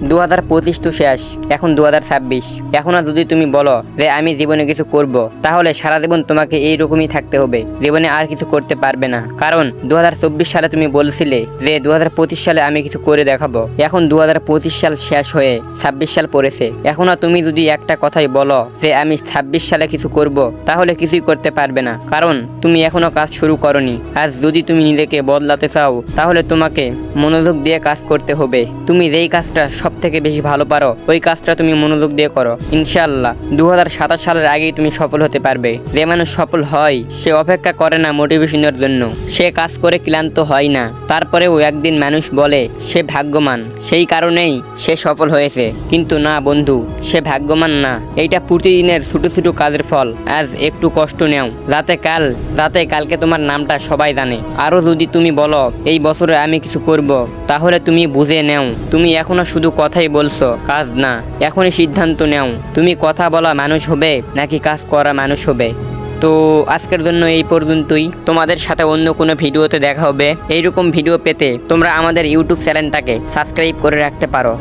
2025 তো শেষ, এখন 2026। এখনো যদি তুমি বলো যে আমি জীবনে কিছু করব, তাহলে সারা জীবন তোমাকে এইরকমই থাকতে হবে, জীবনে আর কিছু করতে পারবে না। কারণ 2024 সালে তুমি বলছিলে যে 2025 সালে আমি কিছু করে দেখাবো। এখন 2025 সাল শেষ হয়ে 26 সাল পড়েছে, এখনো তুমি যদি একটা কথাই বলো যে আমি 26 সালে কিছু করব, তাহলে কিছুই করতে পারবে না, কারণ তুমি এখনো কাজ শুরু করনি। আজ যদি তুমি নিজেকে বদলাতে চাও, তাহলে তোমাকে মনোযোগ দিয়ে কাজ করতে হবে। তুমি যেই কাজটা সব থেকে বেশি ভালো পারো, ওই কাজটা তুমি মনোযোগ দিয়ে করো। ইনশাআল্লাহ 2027 সালের আগেই তুমি সফল হতে পারবে। যে মানুষ সফল হয় সে অপেক্ষা করে না মোটিভেশনের জন্য, সে কাজ করে ক্লান্ত হয় না, তারপরেও একদিন মানুষ বলে সে ভাগ্যবান, সেই কারণেই সে সফল হয়েছে। কিন্তু না বন্ধু, সে ভাগ্যবান না, এইটা প্রতিদিনের ছোট ছোট কাজের ফল। আজ একটু কষ্ট নেও, যাতে কালকে তোমার নামটা সবাই জানে। আরও যদি তুমি বলো এই বছরে আমি কিছু করব, তাহলে তুমি বুঝে নেও তুমি এখনো শুধু কথাই বলছো, কাজ না। এখনই সিদ্ধান্ত নেও তুমি কথা বলা মানুষ হবে নাকি কাজ করা মানুষ হবে। তো আজকের জন্য এই পর্যন্তই। তোমাদের সাথে অন্য কোনো ভিডিওতে দেখা হবে। এইরকম ভিডিও পেতে তোমরা আমাদের ইউটিউব চ্যানেলটাকে সাবস্ক্রাইব করে রাখতে পারো।